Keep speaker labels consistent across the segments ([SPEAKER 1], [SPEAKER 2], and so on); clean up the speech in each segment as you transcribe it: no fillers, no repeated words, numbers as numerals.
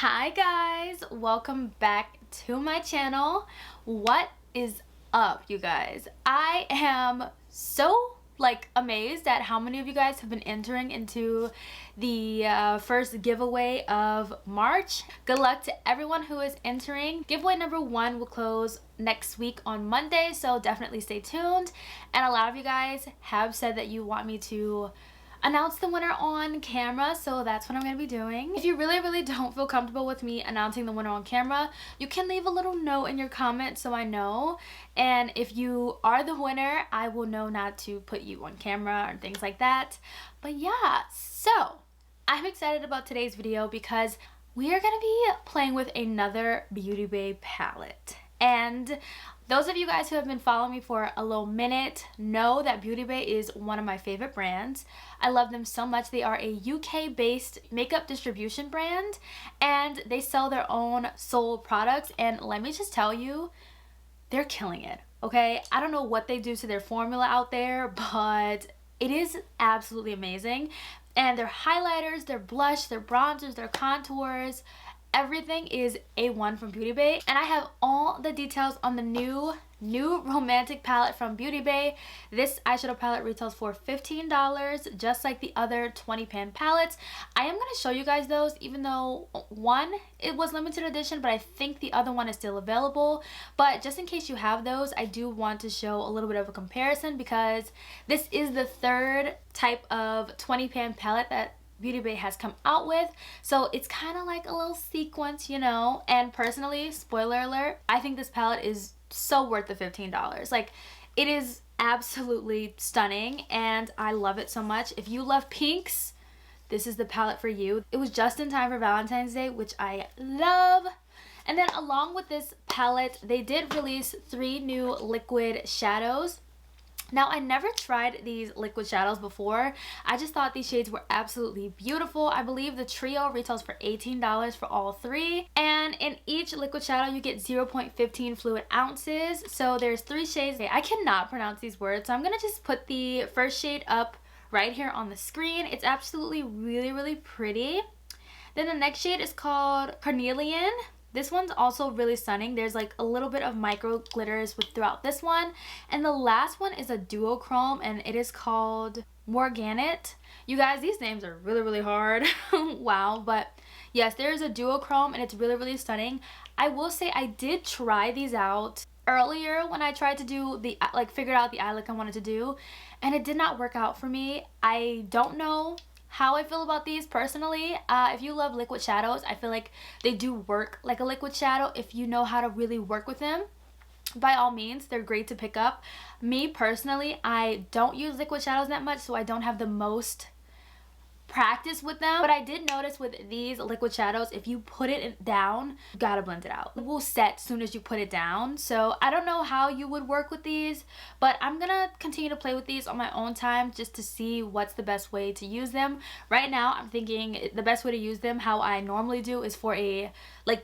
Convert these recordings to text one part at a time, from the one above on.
[SPEAKER 1] Hi guys, welcome back to my channel. What is up, you guys? I am so amazed at how many of you guys have been entering into the first giveaway of March. Good luck to everyone who is entering. Giveaway number 1 will close next week on Monday, so definitely stay tuned. And a lot of you guys have said that you want me to announce the winner on camera, so that's what I'm going to be doing. If you really don't feel comfortable with me announcing the winner on camera, you can leave a little note in your comments so I know. And if you are the winner, I will know not to put you on camera or things like that. But yeah, so I'm excited about today's video because we are going to be playing with another Beauty Bay palette. And those of you guys who have been following me for a little minute know that Beauty Bay is one of my favorite brands. I love them so much. They are a UK-based makeup distribution brand, and they sell their own sold products. And let me just tell you, they're killing it, okay? I don't know what they do to their formula out there, but it is absolutely amazing. And their highlighters, their blush, their bronzers, their contours, everything is A1 from Beauty Bay. And I have all the details on the new romantic palette from Beauty Bay. This eyeshadow palette retails for $15, just like the other 20 pan palettes. I am going to show you guys those, even though one, it was limited edition, but I think the other one is still available. But just in case you have those, I do want to show a little bit of a comparison, because this is the third type of 20 pan palette that Beauty Bay has come out with, so it's kind of like a little sequence, you know. And personally, spoiler alert, I think this palette is so worth the $15. Like, it is absolutely stunning and I love it so much. If you love pinks, this is the palette for you. It was just in time for Valentine's Day, which I love. And then along with this palette, they did release 3 new liquid shadows. Now, I never tried these liquid shadows before. I just thought these shades were absolutely beautiful. I believe the trio retails for $18 for all 3. And in each liquid shadow, you get 0.15 fluid ounces. So there's 3 shades. Okay, I cannot pronounce these words, so I'm going to just put the first shade up right here on the screen. It's absolutely really pretty. Then the next shade is called Carnelian. This one's also really stunning. There's like a little bit of micro glitters throughout this one. And the last one is a duochrome, and it is called Morganite. You guys, these names are really hard. Wow. But yes, there is a duochrome and it's really stunning. I will say I did try these out earlier when I tried to do the, figured out the eye look I wanted to do, and it did not work out for me. I don't know how I feel about these personally. If you love liquid shadows, I feel like they do work like a liquid shadow if you know how to really work with them. By all means, they're great to pick up. Me personally, I don't use liquid shadows that much, so I don't have the most practice with them. But I did notice with these liquid shadows, if you put it down, you gotta blend it out. It will set as soon as you put it down. So I don't know how you would work with these, but I'm gonna continue to play with these on my own time just to see what's the best way to use them. Right now, I'm thinking the best way to use them, how I normally do, is for a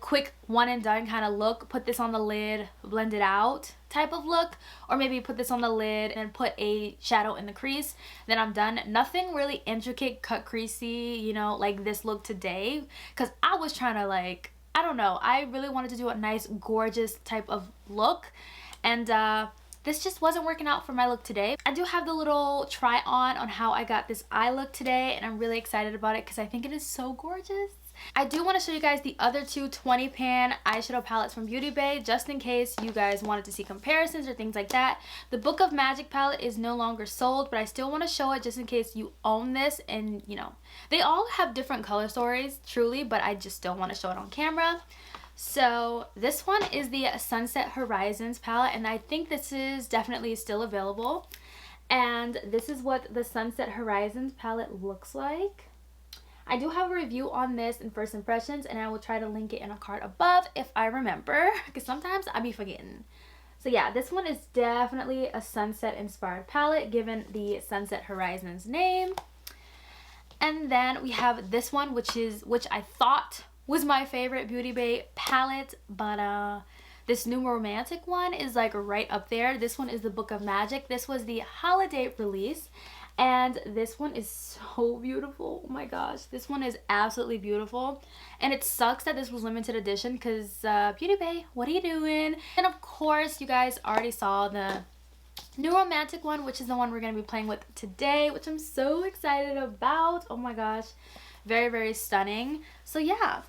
[SPEAKER 1] quick one and done kind of look. Put this on the lid, blend it out type of look, or maybe put this on the lid and put a shadow in the crease, then I'm done. Nothing really intricate, cut creasy, you know, like this look today, because I was trying to I don't know, I really wanted to do a nice gorgeous type of look, and this just wasn't working out for my look today. I do have the little try on how I got this eye look today, and I'm really excited about it because I think it is so gorgeous. I do want to show you guys the other 2 20 pan eyeshadow palettes from Beauty Bay, just in case you guys wanted to see comparisons or things like that. The Book of Magic palette is no longer sold, but I still want to show it just in case you own this. And you know, they all have different color stories, truly, but I just don't want to show it on camera. So this one is the Sunset Horizons palette, and I think this is definitely still available. And this is what the Sunset Horizons palette looks like. I do have a review on this in First Impressions, and I will try to link it in a card above if I remember, because sometimes I be forgetting. So yeah, this one is definitely a sunset inspired palette, given the Sunset Horizons name. And then we have this one, which I thought was my favorite Beauty Bay palette, but this new romantic one is right up there. This one is the Book of Magic. This was the holiday release. And this one is so beautiful. Oh my gosh, this one is absolutely beautiful. And it sucks that this was limited edition because Beauty Bay, what are you doing? And of course, you guys already saw the new romantic one, which is the one we're going to be playing with today, which I'm so excited about. Oh my gosh, very, very stunning. So yeah,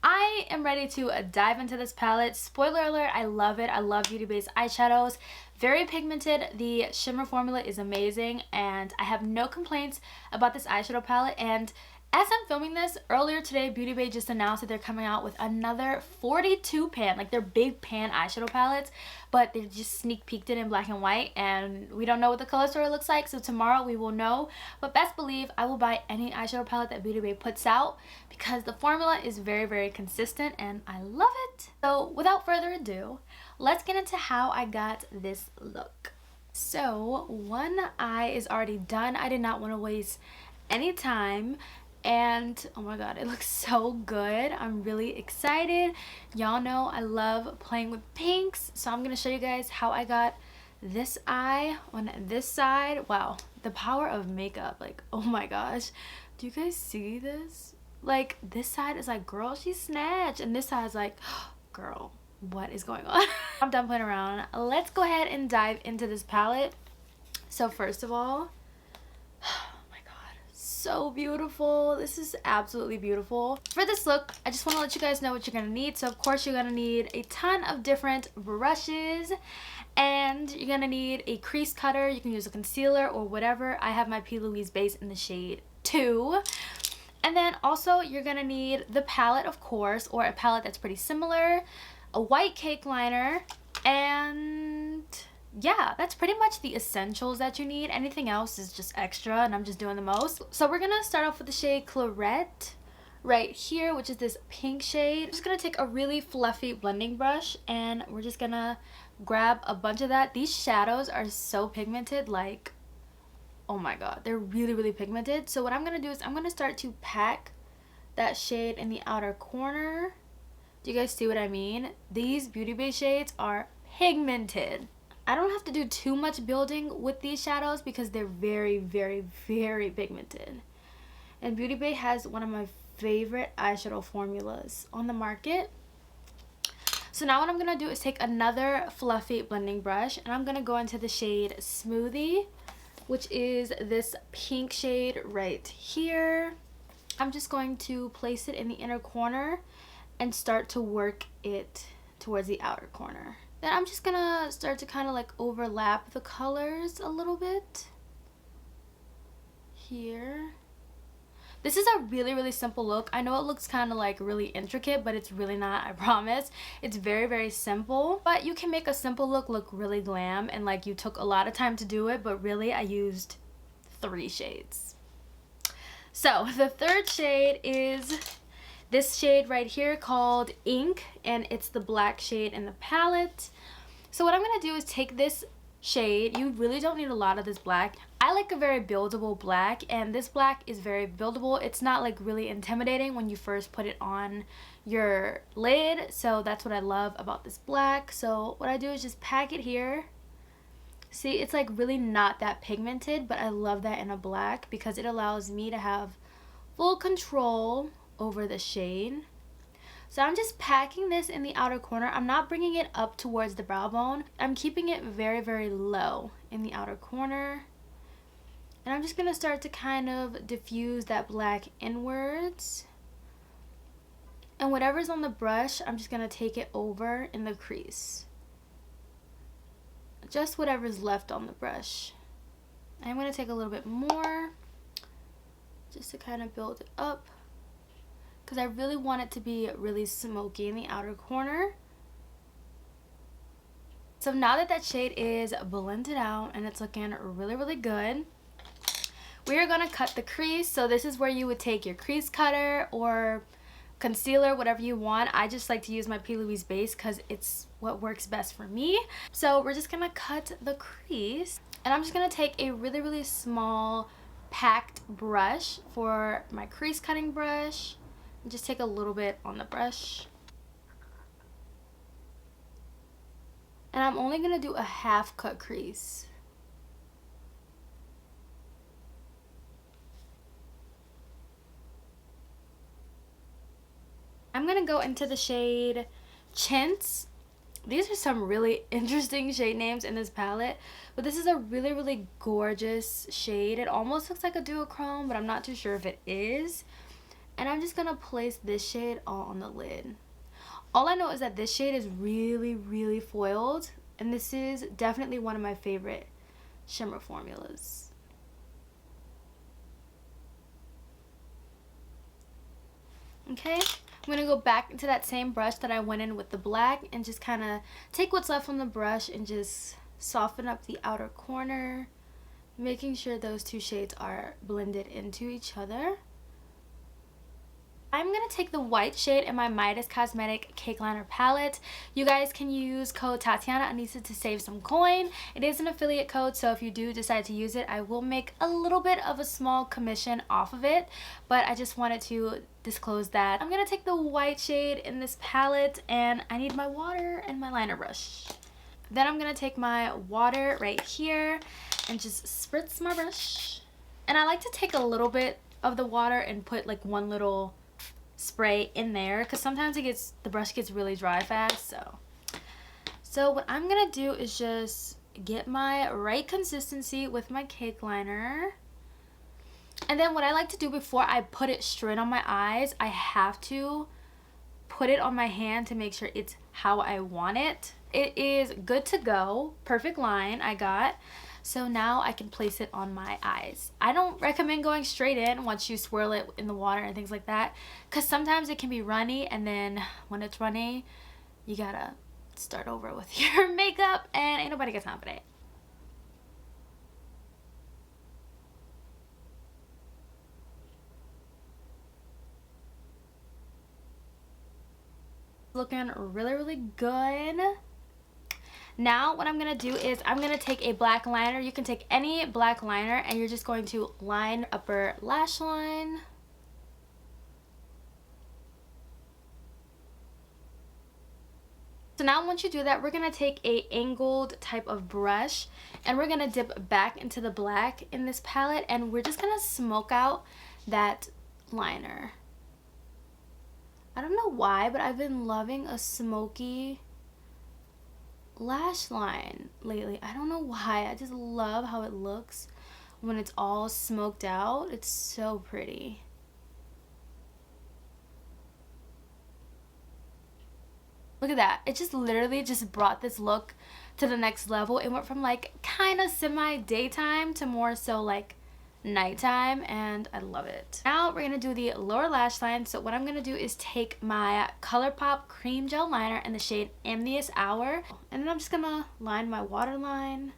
[SPEAKER 1] I am ready to dive into this palette. Spoiler alert, I love it. I love Beauty Bay's eyeshadows. Very pigmented. The shimmer formula is amazing, and I have no complaints about this eyeshadow palette. And as I'm filming this, earlier today, Beauty Bay just announced that they're coming out with another 42 pan, like their big pan eyeshadow palettes, but they just sneak peeked it in black and white, and we don't know what the color story looks like, so tomorrow we will know. But best believe I will buy any eyeshadow palette that Beauty Bay puts out because the formula is very, very consistent, and I love it. So without further ado, let's get into how I got this look. So one eye is already done. I did not want to waste any time. And oh my god, it looks so good. I'm really excited. Y'all know I love playing with pinks, so I'm gonna show you guys how I got this eye on this side. Wow, the power of makeup, like, oh my gosh, do you guys see this? Like, this side is like, girl, she snatched, and this side is like, girl, what is going on? I'm done playing around. Let's go ahead and dive into this palette. So first of all, so beautiful. This is absolutely beautiful. For this look, I just want to let you guys know what you're gonna need. So of course you're gonna need a ton of different brushes, and you're gonna need a crease cutter. You can use a concealer or whatever. I have my P. Louise base in the shade 2. And then also you're gonna need the palette, of course, or a palette that's pretty similar, a white cake liner, and yeah, that's pretty much the essentials that you need. Anything else is just extra, and I'm just doing the most. So we're gonna start off with the shade Claret right here, which is this pink shade. I'm just gonna take a really fluffy blending brush, and we're just gonna grab a bunch of that. These shadows are so pigmented, like, oh my god, they're really, really pigmented. So what I'm gonna do is I'm gonna start to pack that shade in the outer corner. Do you guys see what I mean? These Beauty Bay shades are pigmented. I don't have to do too much building with these shadows because they're very, very, very pigmented. And Beauty Bay has one of my favorite eyeshadow formulas on the market. So now what I'm going to do is take another fluffy blending brush, and I'm going to go into the shade Smoothie, which is this pink shade right here. I'm just going to place it in the inner corner and start to work it towards the outer corner. Then I'm just gonna start to kind of like overlap the colors a little bit here. This is a really, really simple look. I know it looks kind of like really intricate, but it's really not, I promise. It's very, very simple, but you can make a simple look really glam, and like you took a lot of time to do it, but really I used 3 shades. So the third shade is this shade right here called Ink, and it's the black shade in the palette. So what I'm going to do is take this shade. You really don't need a lot of this black. I like a very buildable black, and this black is very buildable. It's not like really intimidating when you first put it on your lid, so that's what I love about this black. So what I do is just pack it here. See, it's like really not that pigmented, but I love that in a black because it allows me to have full control over the shade. So I'm just packing this in the outer corner. I'm not bringing it up towards the brow bone. I'm keeping it very, very low in the outer corner. And I'm just going to start to kind of diffuse that black inwards. And whatever's on the brush, I'm just going to take it over in the crease. Just whatever's left on the brush. I'm going to take a little bit more just to kind of build it up, because I really want it to be really smoky in the outer corner. So now that that shade is blended out and it's looking really, really good, we are going to cut the crease. So this is where you would take your crease cutter or concealer, whatever you want. I just like to use my P. Louise base because it's what works best for me. So we're just going to cut the crease, and I'm just going to take a really, really small packed brush for my crease cutting brush. Just take a little bit on the brush, and I'm only going to do a half cut crease. I'm gonna go into the shade Chintz. These are some really interesting shade names in this palette, but this is a really gorgeous shade. It almost looks like a duochrome, but I'm not too sure if it is. And I'm just gonna place this shade all on the lid. All I know is that this shade is really foiled, and this is definitely one of my favorite shimmer formulas. Okay, I'm gonna go back into that same brush that I went in with the black and just kind of take what's left on the brush and just soften up the outer corner, making sure those two shades are blended into each other. I'm going to take the white shade in my Midas Cosmetic Cake Liner palette. You guys can use code TATIANNAANESA to save some coin. It is an affiliate code, so if you do decide to use it, I will make a little bit of a small commission off of it, but I just wanted to disclose that. I'm going to take the white shade in this palette, and I need my water and my liner brush. Then I'm going to take my water right here and just spritz my brush. And I like to take a little bit of the water and put like one little spray in there, because sometimes the brush gets really dry fast. So what I'm gonna do is just get my right consistency with my cake liner, and then what I like to do before I put it straight on my eyes, I have to put it on my hand to make sure it's how I want it. It is good to go, perfect line I got. So now I can place it on my eyes. I don't recommend going straight in once you swirl it in the water and things like that, because sometimes it can be runny, and then when it's runny, you gotta start over with your makeup, and ain't nobody got time for that. Looking really good. Now what I'm going to do is I'm going to take a black liner. You can take any black liner, and you're just going to line upper lash line. So now once you do that, we're going to take a angled type of brush, and we're going to dip back into the black in this palette, and we're just going to smoke out that liner. I don't know why, but I've been loving a smoky lash line lately. I don't know why. I just love how it looks when it's all smoked out. It's so pretty. Look at that. It just literally just brought this look to the next level. It went from like kind of semi daytime to more so like nighttime, and I love it. Now we're gonna do the lower lash line. So what I'm gonna do is take my ColourPop cream gel liner in the shade Amnious Hour, and then I'm just gonna line my waterline.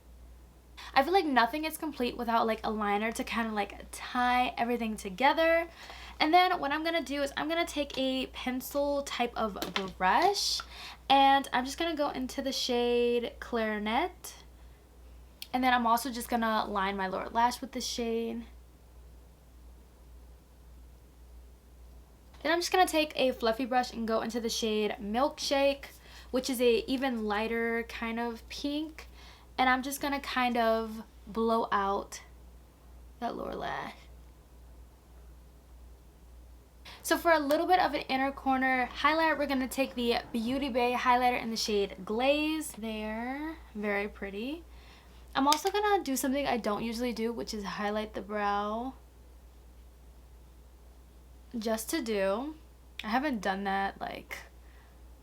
[SPEAKER 1] I feel like nothing is complete without like a liner to kind of like tie everything together. And then what I'm gonna do is I'm gonna take a pencil type of brush, and I'm just gonna go into the shade Clarinet. And then I'm also just gonna line my lower lash with this shade. Then I'm just gonna take a fluffy brush and go into the shade Milkshake, which is a even lighter kind of pink. And I'm just gonna kind of blow out that lower lash. So for a little bit of an inner corner highlight, we're gonna take the Beauty Bay highlighter in the shade Glaze. There, very pretty. I'm also gonna do something I don't usually do, which is highlight the brow. Just to do. I haven't done that like,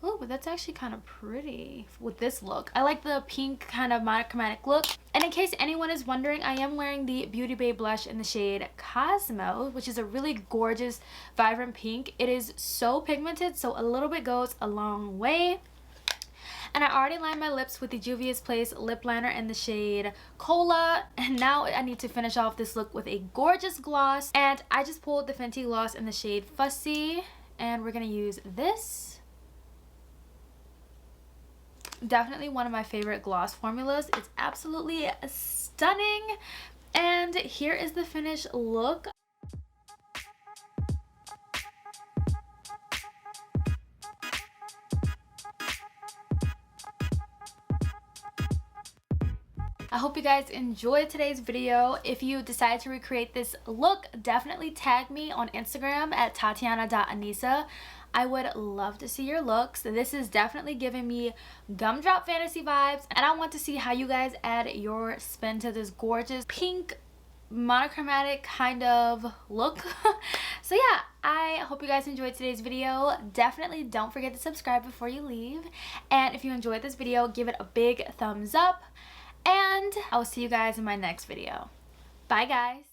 [SPEAKER 1] oh, but that's actually kind of pretty with this look. I like the pink kind of monochromatic look. And in case anyone is wondering, I am wearing the Beauty Bay blush in the shade Cosmo, which is a really gorgeous, vibrant pink. It is so pigmented, so a little bit goes a long way. And I already lined my lips with the Juvia's Place lip liner in the shade Cola. And now I need to finish off this look with a gorgeous gloss. And I just pulled the Fenty gloss in the shade Fussy. And we're going to use this. Definitely one of my favorite gloss formulas. It's absolutely stunning. And here is the finished look. I hope you guys enjoyed today's video. If you decide to recreate this look, definitely tag me on Instagram at TATIANNAANESA. I would love to see your looks. This is definitely giving me gumdrop fantasy vibes, and I want to see how you guys add your spin to this gorgeous pink monochromatic kind of look. So yeah, I hope you guys enjoyed today's video. Definitely don't forget to subscribe before you leave, and if you enjoyed this video, give it a big thumbs up, and I will see you guys in my next video. Bye guys.